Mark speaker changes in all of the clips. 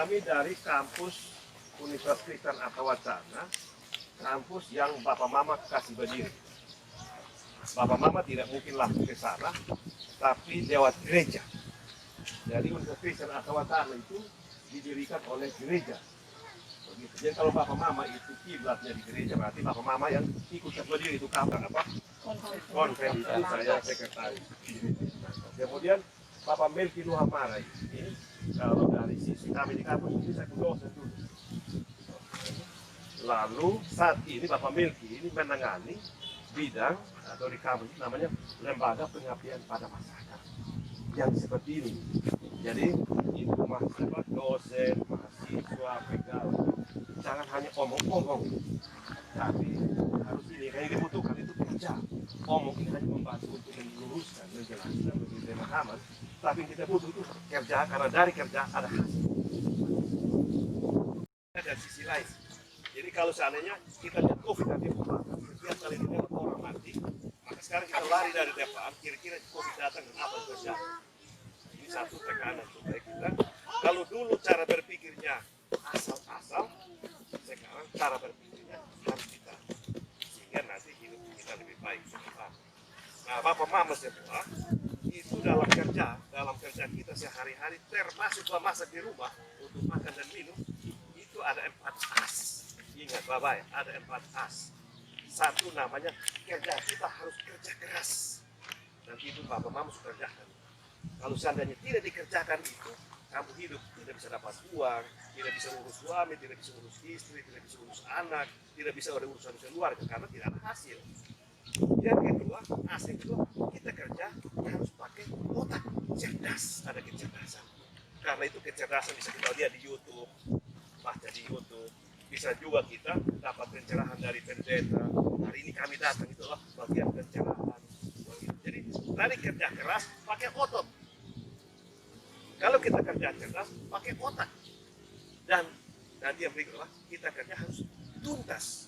Speaker 1: Kami dari kampus Universitas Kristen Artawacana, kampus yang Bapak Mama kasih berdiri. Bapak Mama tidak mungkin langsung ke sana, tapi lewat gereja. Jadi Universitas Kristen Artawacana itu didirikan oleh gereja. Begitu. Jadi kalau Bapak Mama itu kiblatnya di gereja, berarti Bapak Mama yang ikut berdiri itu kapan apa? Konferensi saya sekretaris. Kemudian Bapak Melki Luhamara ini kalau dari sisi kami di kampus ini saya dosen dulu. Lalu saat ini Bapak Melki ini menangani bidang atau di kampus namanya lembaga pengabdian pada masyarakat yang seperti ini. Jadi itu mahasiswa, dosen, mahasiswa, pegawai, jangan hanya omong-omong, tapi harus ini yang dibutuhkan itu kerja. Omong ini hanya membantu untuk meluruskan, menjelaskan, memberi pemahaman, tapi kita butuh itu kerja karena dari kerja ada hasil. Ada sisi lain. Jadi kalau seandainya kita lihat COVID nanti setiap kali kita orang mati, maka sekarang kita lari dari depan, kira-kira COVID datang dan apa yang terjadi. Ini satu tekanan supaya kita, kalau dulu cara berpikirnya asal-asal, sekarang cara berpikirnya harus kita, sehingga nanti hidup kita lebih baik ke depan. Nah, Bapak Mama semua itu dalam kerja kita sehari-hari, termasuk memasak di rumah untuk makan dan minum, itu ada 4 as. Ingat Bapak ya, ada 4 as. Satu namanya kerja, kita harus kerja keras. Dan itu Bapak Mama sudah kerjakan. Kalau seandainya tidak dikerjakan itu, kamu hidup tidak bisa dapat uang, tidak bisa urus suami, tidak bisa urus istri, tidak bisa urus anak, tidak bisa ada urusan keluarga karena tidak ada hasil. Yang kedua, as yang kedua, kita kerja harus pakai otak, cerdas, ada kecerdasan. Karena itu kecerdasan bisa kita lihat di YouTube, baca di YouTube. Bisa juga kita dapat pencerahan dari pendeta. Hari ini kami datang itulah bagian pencerahan. Jadi dari kerja keras pakai otot. Kalau kita kerja keras pakai otak. Dan nanti yang berikutnya kita kerja harus tuntas.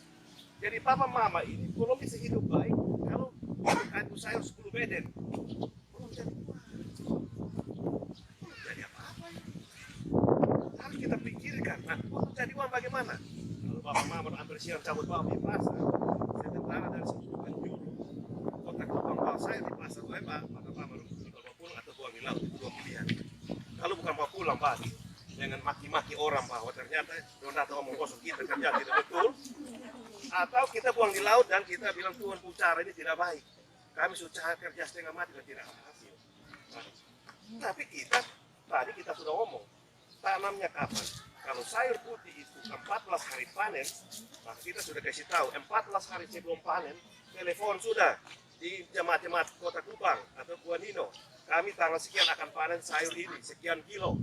Speaker 1: Jadi Papa Mama ini belum bisa hidup baik kalau itu sayur 10 beden. Belum jadi uang. Belum jadi apa-apa ini. Harus kita pikirkan, nah untuk jadi uang bagaimana? Kalau Bapak Mama ambil siang cabut bawang di pasar, sementara dari situ juru kotak lubang bawang saya di pasar lebar, maka Mama bawa pulang atau buang di laut, itu 2 pilihan. Kalau bukan bawa pulang balik dengan maki-maki orang bahwa ternyata Donata omong kosong kita kerja tidak betul, atau kita buang di laut dan kita bilang Tuhan cara ini tidak baik, kami sudah kerja setengah mati dan tidak ada hasil. Nah, tapi kita tadi kita sudah ngomong tanamnya kapan? Kalau sayur putih itu 14 hari panen, maka kita sudah kasih tahu 14 hari sebelum panen, telepon sudah di jemaat-jemaat Kota Kupang atau Buanino. Kami tanggal sekian akan panen sayur ini, sekian kilo.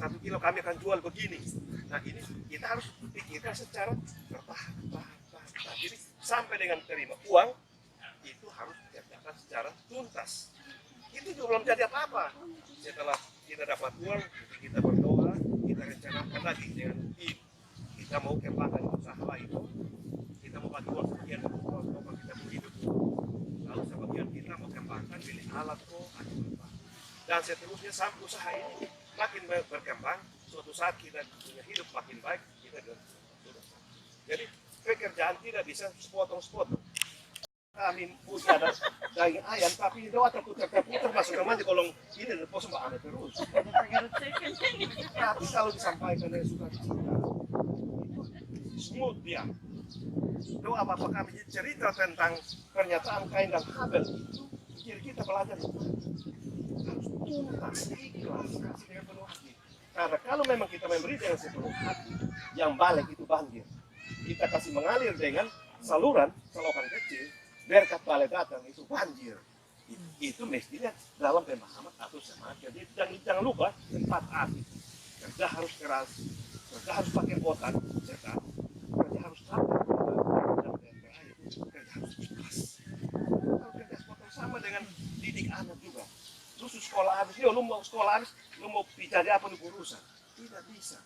Speaker 1: 1 kilo kami akan jual begini. Nah ini kita harus pikirkan secara bertahap. Jadi sampai dengan terima uang, itu harus dikerjakan secara tuntas. Itu juga belum jadi apa-apa. Setelah kita dapat uang, kita berdoa, kita rencanakan lagi dengan tim. Kita mau kembangkan usaha itu, kita mau bagi uang sebagian untuk kita hidup. Lalu sebagian kita mau kembangkan pilih alat atau apa. Dan seterusnya sampai usaha ini makin berkembang, suatu saat kita punya hidup makin baik, kita sudah. Jadi pekerjaan tidak bisa sepotong-sepotong. Kami punya ada daging ayam, tapi doa terputar masuk ke mandi kolong ini dan pos mbak ada terus. Tapi kalau disampaikan dari sukacita, smooth dia. Doa bapak kami cerita tentang pernyataan Kain dan Habel itu, kita belajar itu harus tuntas, ikhlas, kasih dengan penuh hati. Karena kalau memang kita memberi dengan sepenuh hati, yang balik itu banjir. Kita kasih mengalir dengan saluran kecil, berkat balik datang itu banjir. Itu mestinya dalam pemahaman atau semangat. Jadi jangan lupa 4 A. Kerja harus keras, kerja harus pakai otak, kerja harus sabar, kerja harus ikhlas. Kalau kerja sepotong sama dengan didik anak juga. Lu sekolah habis, lu mau sekolah habis, lu mau bicara apa lu urusan? Tidak bisa.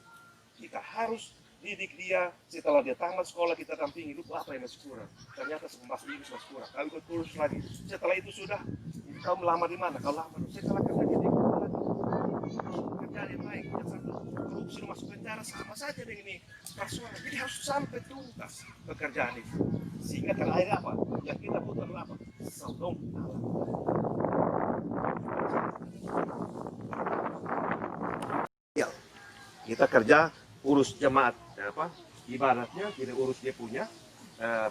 Speaker 1: Kita harus didik dia, setelah dia tamat sekolah kita dampingi, lu apa yang masih kurang? Ternyata masuk Inggris masih kurang. Kau ikut kursus lagi. Setelah itu sudah, kau melamar di mana? Kau lamar. Setelah kerja di kerja yang baik, yang satu sudah masuk penjara sama saja dengan ini persoalan. Jadi harus sampai tuntas pekerjaan itu. Sehingga terakhir apa? Yang kita butuh adalah apa? Saudom Allah. Kita kerja urus jemaat ibaratnya kita urus dia punya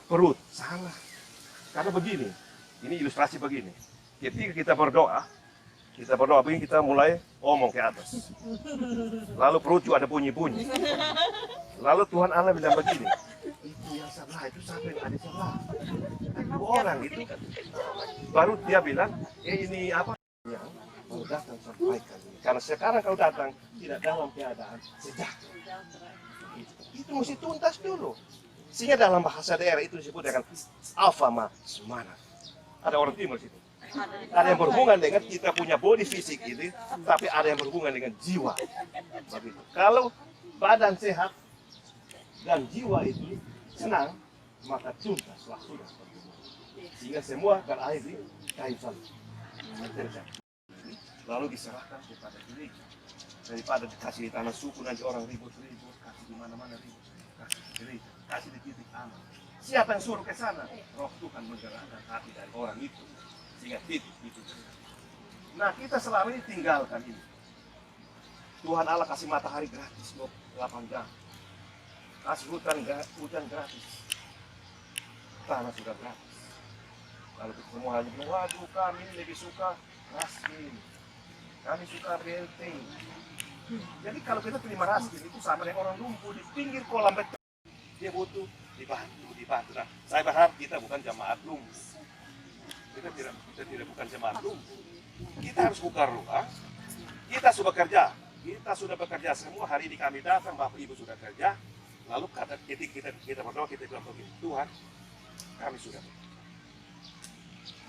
Speaker 1: perut. Salah. Karena begini, ini ilustrasi begini. Ketika kita berdoa begini, kita mulai omong ke atas. Lalu perut juga ada bunyi-bunyi. Lalu Tuhan Allah bilang begini, itu yang salah, itu siapa yang ada salah? Itu orang itu. Baru dia bilang, ini apa? Yang mau datang sampaikan. Karena sekarang kau datang tidak dalam keadaan sejahtera. Itu mesti tuntas dulu. Sehingga dalam bahasa daerah itu disebut dengan alfama semangat. Ada orang timur situ. Ada yang berhubungan dengan kita punya body fisik ini, tapi ada yang berhubungan dengan jiwa. Begitu. Kalau badan sehat dan jiwa itu senang, maka tuntaslah sudah. Sehingga semua berakhir di kayu salib. Lalu diserahkan kepada gereja. Daripada dikasih di tanah suku nanti orang ribut-ribut, kasih di mana-mana ribut, kasih di gereja, kasih di titik aman. Siapa yang suruh ke sana? Roh Tuhan menggerakkan hati dari orang itu. Sehingga titik itu. Nah, kita selama ini tinggalkan ini. Tuhan Allah kasih matahari gratis 8 jam. Kasih hujan gratis. Tanah sudah gratis. Lalu kita semua hanya bilang, waduh kami lebih suka raskin. Kami suka BLT. Jadi kalau kita terima raskin itu sama dengan orang lumpuh di pinggir kolam beton. Dia butuh dibantu. Nah, saya berharap kita bukan jemaat lumpuh. Kita tidak bukan jemaat lumpuh. Kita harus buka ruang. Kita sudah bekerja semua hari ini kami datang, Bapak Ibu sudah kerja. Lalu ketika kita berdoa, kita bilang begini, Tuhan, kami sudah bekerja.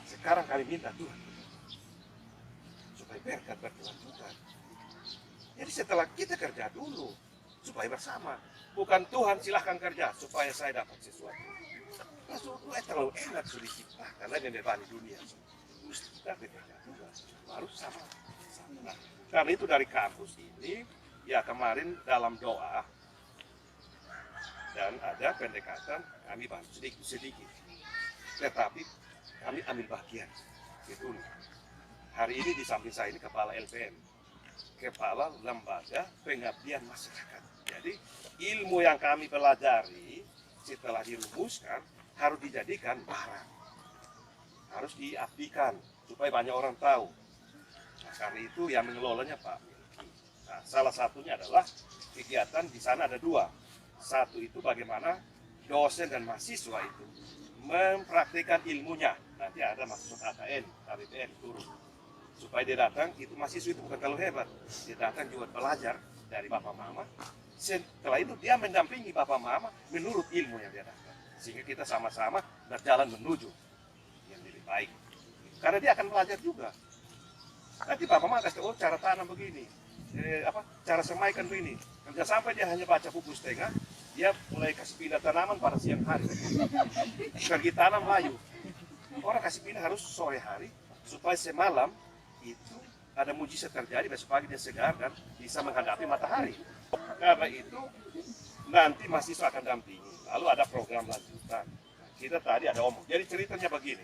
Speaker 1: Sekarang kami minta Tuhan supaya berkat berkelanjutan. Jadi setelah kita kerja dulu supaya bersama, bukan Tuhan silahkan kerja supaya saya dapat sesuatu. Terlalu enak sudah diciptakan dan membebani dunia. Kita bekerja juga, harus sama. Nah, karena itu dari kampus ini, ya kemarin dalam doa dan ada pendekatan kami bantu sedikit. Tetapi kami ambil bagian. Gitu. Hari ini di samping saya ini kepala LPM, kepala Lembaga Pengabdian Masyarakat. Jadi ilmu yang kami pelajari setelah dirumuskan harus dijadikan barang, harus diabdikan supaya banyak orang tahu. Nah, karena itu yang mengelolanya Pak Milki. Nah, salah satunya adalah kegiatan di sana ada 2. Satu itu bagaimana dosen dan mahasiswa itu mempraktikkan ilmunya. Nanti ada mahasiswa KKN, KBPN turun. Supaya dia datang, itu mahasiswa itu bukan terlalu hebat. Dia datang juga belajar dari Bapak Mama. Setelah itu dia mendampingi Bapak Mama menurut ilmu yang dia dapat. Sehingga kita sama-sama berjalan menuju yang lebih baik. Karena dia akan belajar juga. Nanti Bapak Mama kasih tahu, cara tanam begini. Cara semaikan begini. Jangan sampai dia hanya baca buku setengah, dia mulai kasih pindah tanaman pada siang hari. Pergi tanam layu. Orang kasih pindah harus sore hari, supaya semalam itu ada mujizat terjadi, besok pagi dia segar dan bisa menghadapi matahari. Karena itu nanti mahasiswa akan dampingi. Lalu ada program lanjutan. Kita tadi ada omong. Jadi ceritanya begini.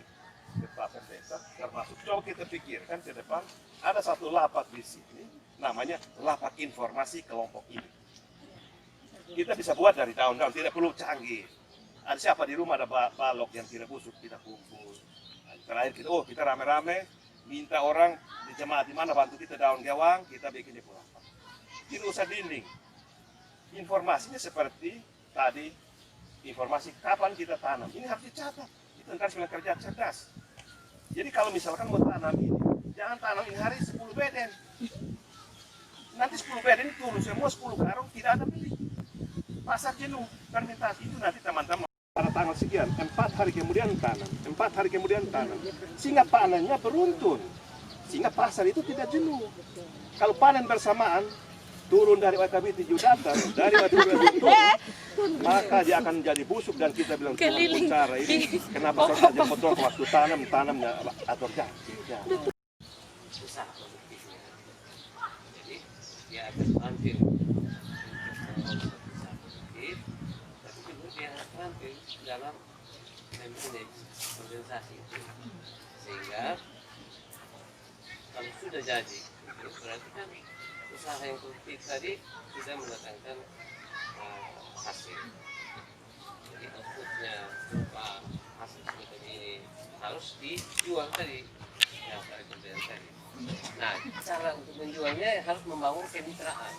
Speaker 1: Pak Pendeta, termasuk coba kita pikirkan ke depan, ada satu lapak di sini, namanya lapak informasi kelompok ini. Kita bisa buat dari tahun-tahun, tidak perlu canggih. Ada siapa di rumah ada balok yang tidak busuk, kita kumpul. Terakhir kita rame-rame, minta orang di jemaat di mana bantu kita daun gawang, kita bikin di lapak. Tidak usah dinding. Informasinya seperti tadi, informasi kapan kita tanam. Ini harus dicatat. Itu ntar sebenarnya kerja cerdas. Jadi kalau misalkan mau tanam ini, jangan tanam ini hari 10 beden. Nanti 10 beden turun semua 10 karung, tidak ada beli. Pasar jenuh, fermentasi itu nanti teman-teman pada tanggal sekian, 4 hari kemudian tanam, 4 hari kemudian tanam. Sehingga panennya beruntun. Sehingga pasar itu tidak jenuh. Kalau panen bersamaan, turun dari WKB 7 datang, dari WKB turun, maka dia akan menjadi busuk dan kita bilang Tuhan cara ini kenapa saja potong waktu tanamnya atur jam.
Speaker 2: Susah produktifnya. Jadi dia akan tampil dalam memanage organisasi itu, sehingga kalau sudah jadi itu berarti kan usaha yang produktif tadi tidak mendatangkan hasil. Jadi outputnya berupa hasil semacam ini harus dijual tadi yang saya kerjakan tadi. Nah, cara untuk menjualnya harus membangun kemitraan,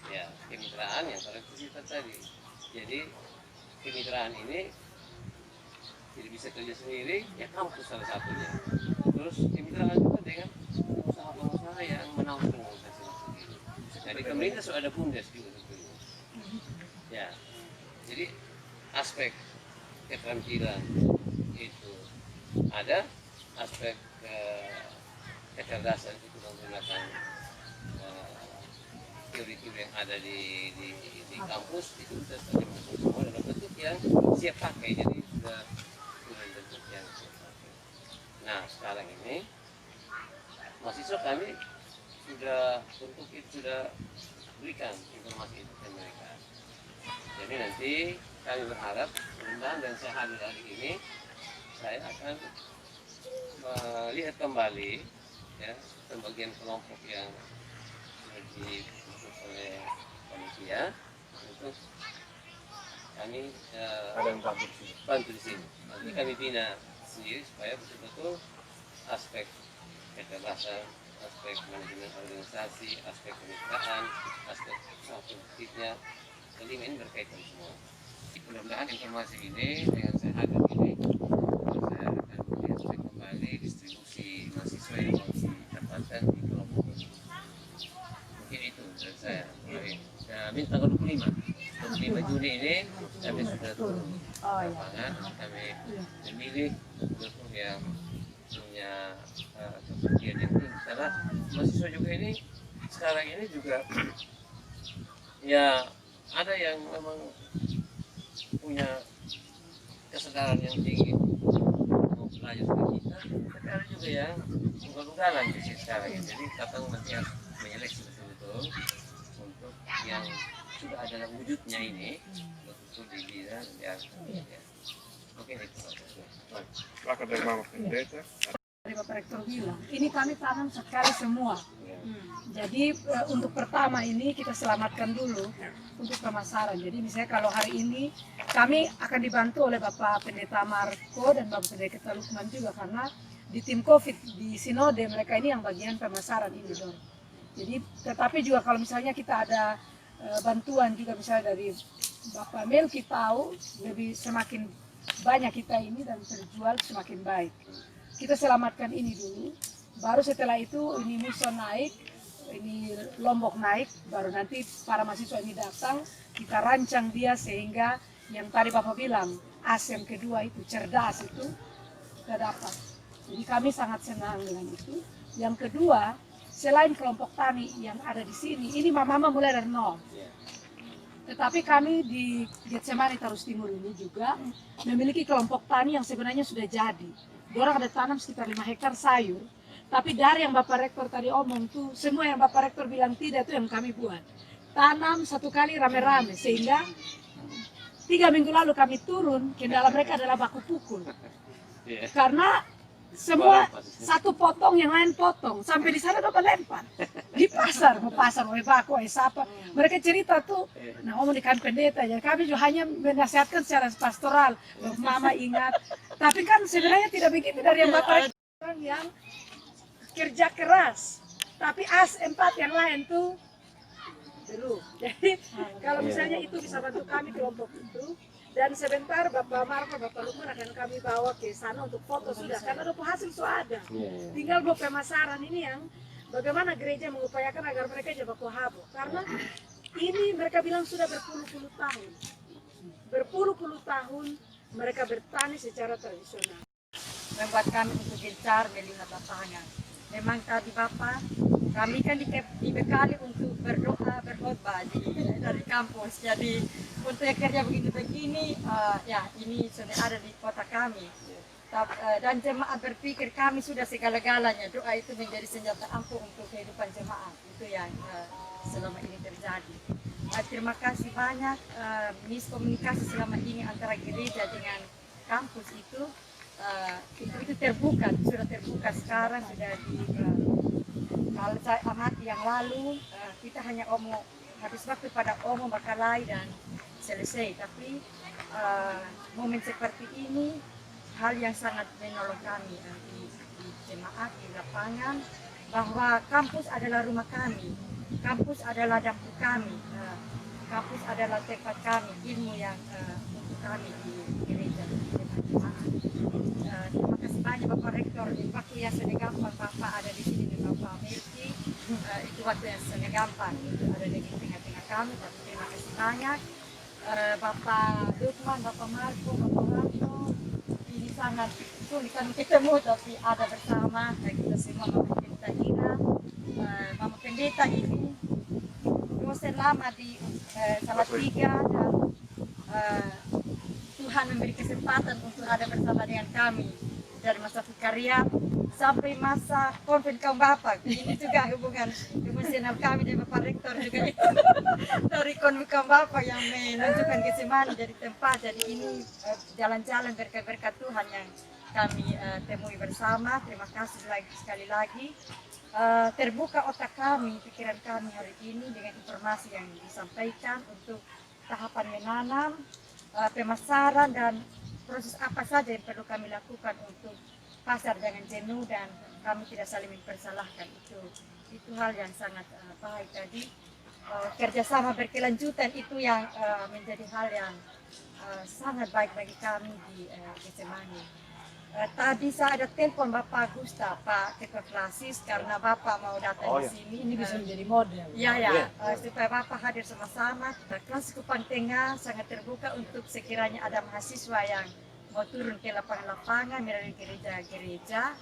Speaker 2: ya kemitraan yang karakteristik tadi. Jadi kemitraan ini jadi bisa kerja sendiri, ya kampus salah satunya. Terus kemitraan juga dengan pengusaha-pengusaha yang menaungi organisasi sendiri. Jadi pemerintah sudah ada BUMDes juga tentunya. Ya, jadi aspek keterampilan itu ada, aspek kecerdasan itu menggunakan teori-teori yang ada di kampus itu sudah termasuk semua dalam bentuk yang siap pakai, jadi sudah bentuk yang siap pakai. Nah sekarang ini mahasiswa kami sudah untuk itu sudah berikan informasi itu ke mereka. Jadi nanti kami berharap mudah-mudahan dan saya hadir hari ini saya akan melihat kembali ya pembagian kelompok yang dibentuk oleh panitia untuk kami
Speaker 1: Ada yang
Speaker 2: bantu di sini. Nanti kami bina sendiri supaya betul-betul aspek kecerdasan, aspek manajemen organisasi, aspek kemitraan, aspek usaha produktifnya, kelima ini berkaitan semua. Mudah-mudahan informasi ini dengan saya hadir ini saya akan melihat kembali distribusi mahasiswa yang didapatkan di kelompok ini. Mungkin itu dari saya. Kami tanggal 25 Juni ini kami sudah turun lapangan, kami memilih betul yang punya kepercayaan yang tinggi karena mahasiswa juga ini sekarang ini juga ya ada yang memang punya kesadaran yang tinggi mau belajar sama kita, tapi ada juga yang ugal-ugalan di sini sekarang ini. Jadi kita nanti harus menyeleksi betul-betul untuk yang sudah ada dalam wujudnya ini betul-betul dibina dan ya. Mungkin itu
Speaker 1: Silakan dari Mama Pendeta.
Speaker 3: Dari Bapak Rektor bilang, ini kami tanam sekali semua. Jadi untuk pertama ini kita selamatkan dulu untuk pemasaran. Jadi misalnya kalau hari ini kami akan dibantu oleh Bapak Pendeta Marco dan Bapak Pendeta Lukman juga karena di tim COVID di Sinode mereka ini yang bagian pemasaran ini dong. Jadi tetapi juga kalau misalnya kita ada bantuan juga misalnya dari Bapak Melki tahu lebih semakin banyak kita ini dan terjual semakin baik. Kita selamatkan ini dulu, baru setelah itu ini Muson naik, ini Lombok naik, baru nanti para mahasiswa ini datang, kita rancang dia sehingga yang tadi Bapak bilang, ASEM kedua itu, cerdas itu, kita dapat. Jadi kami sangat senang dengan itu. Yang kedua, selain kelompok tani yang ada di sini, ini mama mulai dari nol. Tetapi kami di Getsemani Tarus Timur ini juga memiliki kelompok tani yang sebenarnya sudah jadi. Orang ada tanam sekitar 5 hektar sayur, tapi dari yang Bapak Rektor tadi omong tuh, semua yang Bapak Rektor bilang tidak itu yang kami buat. Tanam satu kali rame-rame, sehingga 3 minggu lalu kami turun, kendala mereka adalah baku pukul. Karena semua satu potong, yang lain potong, sampai di sana dapat lempar. Di pasar, mau pasar, mau baku, siapa. Mereka cerita tuh, nah omong di kan pendeta, jadi kami juga hanya menasihatkan secara pastoral, Mama ingat. Tapi kan sebenarnya tidak begitu dari yang Bapak orang yang kerja keras. Tapi as 4 yang lain tuh belum. Jadi kalau misalnya itu bisa bantu kami kelompok itu. Dan sebentar Bapak Marco, Bapak Lukman akan kami bawa ke sana untuk foto sudah. Karena ada hasil sudah ada. Tinggal buat pemasaran ini yang bagaimana gereja mengupayakan agar mereka jadi baku habo. Karena ini mereka bilang sudah berpuluh-puluh tahun. Berpuluh-puluh tahun mereka bertani secara tradisional.
Speaker 4: Membuat kami untuk gencar melihat lapangan. Memang tadi Bapak, kami kan dibekali untuk berdoa, berkhotbah dari kampus. Jadi untuk yang kerja begini-begini, ya ini sudah ada di kota kami. Dan jemaat berpikir kami sudah segala-galanya. Doa itu menjadi senjata ampuh untuk kehidupan jemaat. Itu yang selama ini terjadi. terima kasih banyak miskomunikasi selama ini antara gereja dengan kampus itu terbuka, sudah terbuka sekarang, sudah di kalau saya amati yang lalu kita hanya habis waktu pada omong bakalai dan selesai, tapi momen seperti ini hal yang sangat menolong kami di jemaat di lapangan, bahwa kampus adalah rumah kami, kampus adalah dapur kami, kampus adalah tempat kami, ilmu yang untuk kami di gereja. Terima kasih banyak Bapak Rektor, waktu yang sangat gampang Bapak ada di sini dengan Bapak Melki, itu waktu yang sangat gampang itu ada di tengah-tengah kami, tapi terima kasih banyak Bapak Lukman, Bapak Marco, Bapak Marco, ini sangat sulit kami ketemu tapi ada bersama kita semua. Mama Pendeta Ira, Mama Pendeta ini dosen lama di Salatiga, dan Tuhan memberi kesempatan untuk ada bersama dengan kami dari masa karya sampai masa konven kaum Bapak. Ini juga hubungan emosional kami dengan Bapak Rektor juga itu dari konven kaum Bapak yang menunjukkan Getsemani jadi tempat. Jadi ini jalan-jalan berkat-berkat Tuhan yang kami temui bersama. Terima kasih sekali lagi. Terbuka otak kami, pikiran kami hari ini dengan informasi yang disampaikan untuk tahapan menanam, pemasaran, dan proses apa saja yang perlu kami lakukan untuk pasar jangan jenuh dan kami tidak saling mempersalahkan. Itu hal yang sangat baik tadi. Kerjasama berkelanjutan itu yang menjadi hal yang sangat baik bagi kami di Getsemani. Tadi saya ada telepon Bapak Gusta, Pak Ketua Klasis, karena Bapak mau datang di sini.
Speaker 3: Ini bisa menjadi model.
Speaker 4: Ya, supaya Bapak hadir sama-sama. Klasis Kupang Tengah sangat terbuka untuk sekiranya ada mahasiswa yang mau turun ke lapangan-lapangan melalui gereja-gereja.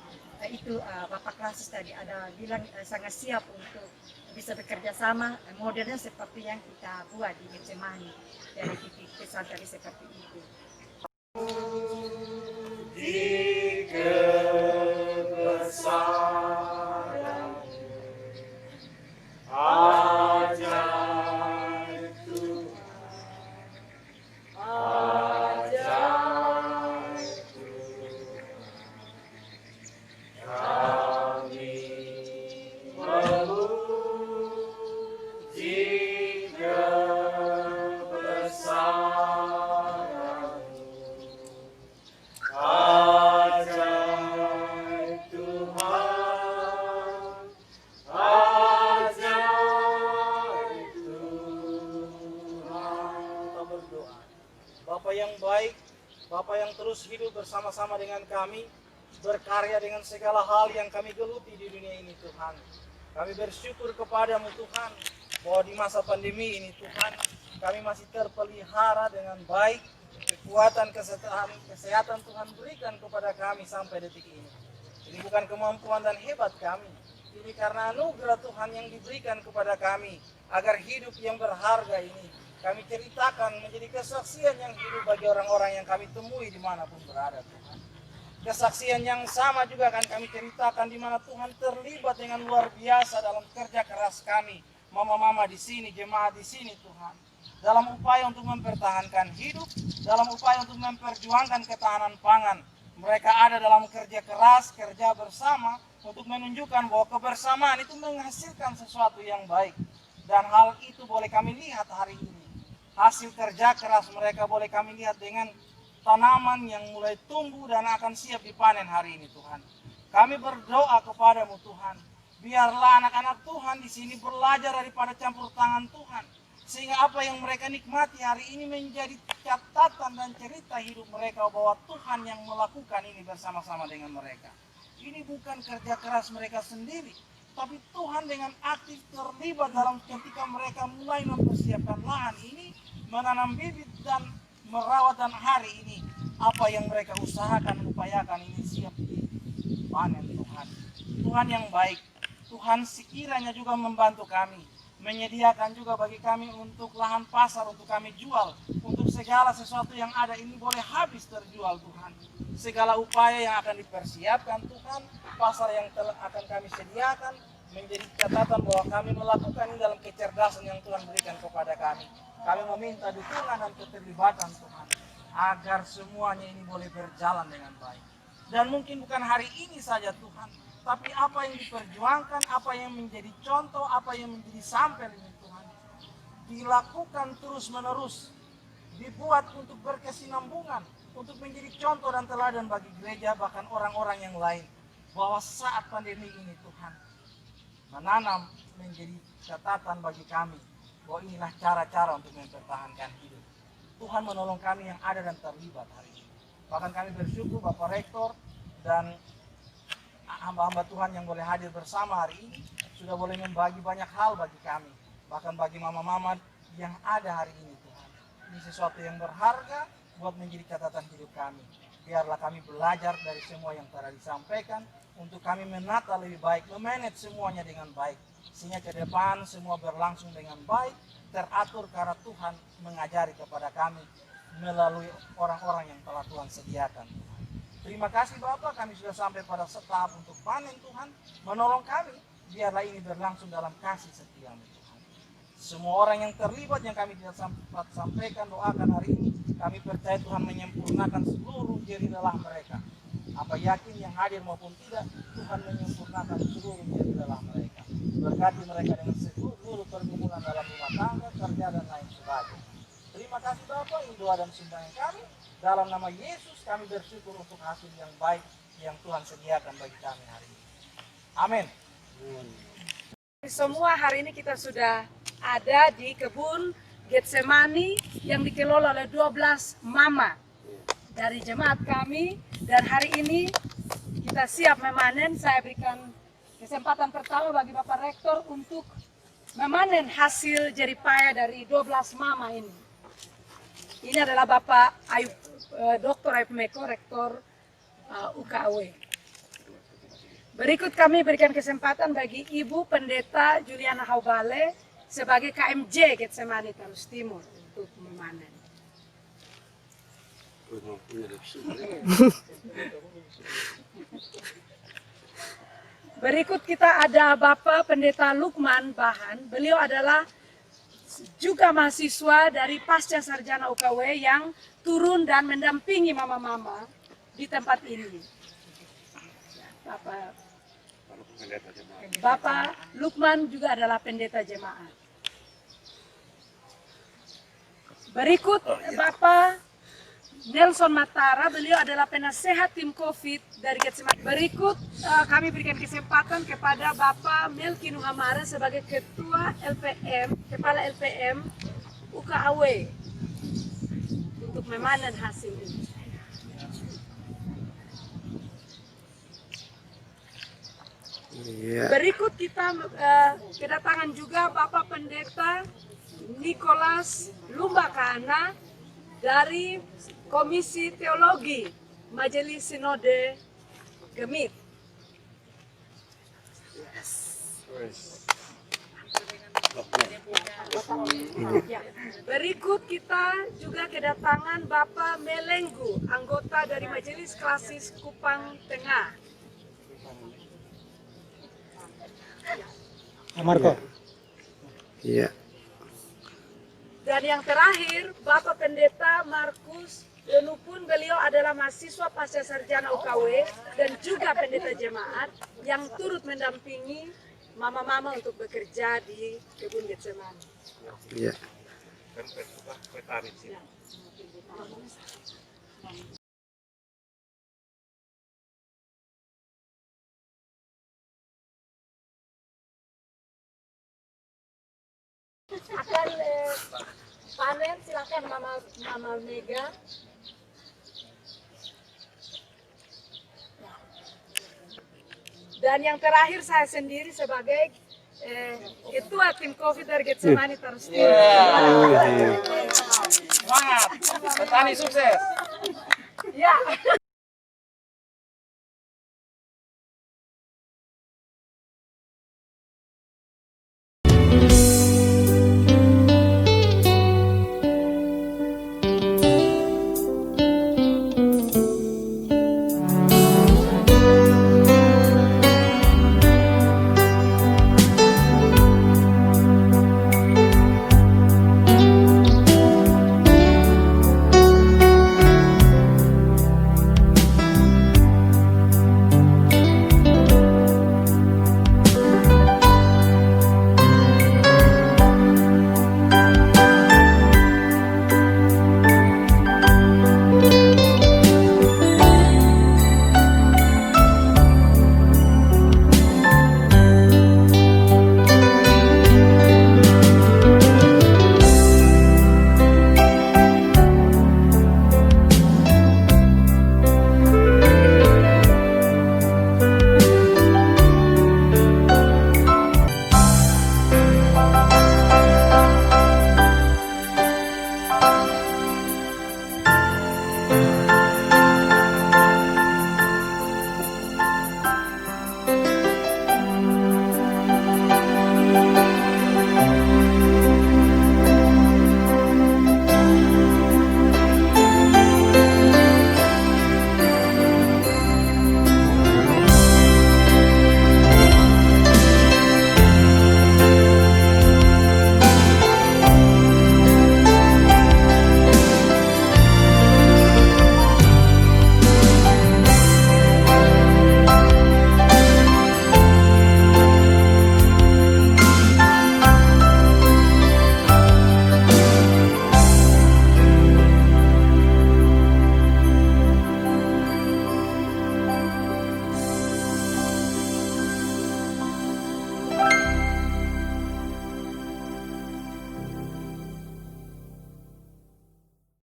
Speaker 4: Itu Bapak Klasis tadi ada bilang sangat siap untuk bisa bekerja sama, modelnya seperti yang kita buat di Getsemani, dari titik pesan tadi seperti itu.
Speaker 1: Di kebesaran ajaib Tuhan, ajaib Tuhan, kami memuji kebesaran. Ajaib Tuhan, ajaib Tuhan.
Speaker 5: Kita berdoa. Bapa yang baik, Bapa yang terus hidup bersama-sama dengan kami, berkarya dengan segala hal yang kami geluti di dunia ini Tuhan. Kami bersyukur kepadamu Tuhan, bahwa di masa pandemi ini Tuhan, kami masih terpelihara dengan baik. Kekuatan kesehatan Tuhan berikan kepada kami sampai detik ini. Ini bukan kemampuan dan hebat kami, ini karena anugerah Tuhan yang diberikan kepada kami, agar hidup yang berharga ini kami ceritakan menjadi kesaksian yang hidup bagi orang-orang yang kami temui dimanapun berada Tuhan. Kesaksian yang sama juga akan kami ceritakan di mana Tuhan terlibat dengan luar biasa dalam kerja keras kami, mama-mama di sini, jemaat di sini Tuhan. Dalam upaya untuk mempertahankan hidup, dalam upaya untuk memperjuangkan ketahanan pangan. Mereka ada dalam kerja keras, kerja bersama, untuk menunjukkan bahwa kebersamaan itu menghasilkan sesuatu yang baik. Dan hal itu boleh kami lihat hari ini. Hasil kerja keras mereka boleh kami lihat dengan tanaman yang mulai tumbuh dan akan siap dipanen hari ini Tuhan. Kami berdoa kepadamu Tuhan, biarlah anak-anak Tuhan di sini belajar daripada campur tangan Tuhan. Sehingga apa yang mereka nikmati hari ini menjadi catatan dan cerita hidup mereka, bahwa Tuhan yang melakukan ini bersama-sama dengan mereka. Ini bukan kerja keras mereka sendiri, tapi Tuhan dengan aktif terlibat dalam ketika mereka mulai mempersiapkan lahan ini, menanam bibit dan merawat, dan hari ini apa yang mereka usahakan, upayakan ini siap dipanen Tuhan. Tuhan yang baik, Tuhan sekiranya juga membantu kami, menyediakan juga bagi kami untuk lahan pasar untuk kami jual, untuk segala sesuatu yang ada ini boleh habis terjual Tuhan. Segala upaya yang akan dipersiapkan Tuhan, pasar yang akan kami sediakan, menjadi catatan bahwa kami melakukan ini dalam kecerdasan yang Tuhan berikan kepada kami. Kami meminta dukungan dan keterlibatan Tuhan agar semuanya ini boleh berjalan dengan baik. Dan mungkin bukan hari ini saja Tuhan, tapi apa yang diperjuangkan, apa yang menjadi contoh, apa yang menjadi sampel ini Tuhan, dilakukan terus-menerus, dibuat untuk berkesinambungan, untuk menjadi contoh dan teladan bagi gereja, bahkan orang-orang yang lain, bahwa saat pandemi ini Tuhan menanam menjadi catatan bagi kami bahwa inilah cara-cara untuk mempertahankan hidup. Tuhan menolong kami yang ada dan terlibat hari ini. Bahkan kami bersyukur Bapak Rektor dan hamba-hamba Tuhan yang boleh hadir bersama hari ini sudah boleh membagi banyak hal bagi kami, bahkan bagi mama-mama yang ada hari ini Tuhan. Ini sesuatu yang berharga buat menjadi catatan hidup kami. Biarlah kami belajar dari semua yang telah disampaikan untuk kami menata lebih baik, memanage semuanya dengan baik, sehingga ke depan semua berlangsung dengan baik, teratur karena Tuhan mengajari kepada kami melalui orang-orang yang telah Tuhan sediakan. Terima kasih Bapak, kami sudah sampai pada tahap untuk panen Tuhan, menolong kami, biarlah ini berlangsung dalam kasih setia-Mu Tuhan. Semua orang yang terlibat yang kami tidak sempat sampaikan, doakan hari ini, kami percaya Tuhan menyempurnakan seluruh jerih lelah mereka. Apa yakin yang hadir maupun tidak, Tuhan menyempurnakan seluruh jerih lelah mereka. Berkati mereka dengan seluruh pergumulan dalam rumah tangga, kerja dan lain sebagainya. Terima kasih Bapak, ini doa dan sumbangan kami. Dalam nama Yesus kami bersyukur untuk hasil yang baik yang Tuhan sediakan bagi kami hari ini. Amin.
Speaker 3: Semua hari ini kita sudah ada di kebun Getsemani yang dikelola oleh 12 mama dari jemaat kami, dan hari ini kita siap memanen. Saya berikan kesempatan pertama bagi Bapak Rektor untuk memanen hasil jeripaya dari 12 mama ini. Ini adalah Bapak Ayub, Dr. Ayub Meko, Rektor UKW. Berikut kami berikan kesempatan bagi Ibu Pendeta Juliana Haubale sebagai KMJ Getsemani Tarus Timur untuk memanen. Berikut kita ada Bapak Pendeta Lukman Bahan. Beliau adalah juga mahasiswa dari Pasca Sarjana UKW yang turun dan mendampingi mama-mama di tempat ini. Bapak Lukman juga adalah pendeta jemaat. Berikut Bapak Nelson Matara, beliau adalah penasehat tim COVID dari Getsemani. Berikut kami berikan kesempatan kepada Bapak Melki Nuhamara sebagai Ketua LPM, Kepala LPM UKAW untuk memanen hasil ini. Berikut kita kedatangan juga Bapak Pendeta Nicholas Lumbakana dari Komisi Teologi Majelis Sinode Gemit. Berikut kita juga kedatangan Bapak Melenggu, anggota dari Majelis Klasis Kupang Tengah.
Speaker 5: Marco.
Speaker 6: Iya.
Speaker 3: Dan yang terakhir, Bapak Pendeta Markus Lenupun, beliau adalah mahasiswa pasca sarjana UKW dan juga pendeta jemaat yang turut mendampingi mama-mama untuk bekerja di kebun Getsemani.
Speaker 6: Iya.
Speaker 3: Akan panen, silakan Mama Mega. Dan yang terakhir saya sendiri sebagai ketua tim COVID dari Getsemani Tarus Timur.
Speaker 5: Semangat, petani sukses.
Speaker 3: Ya.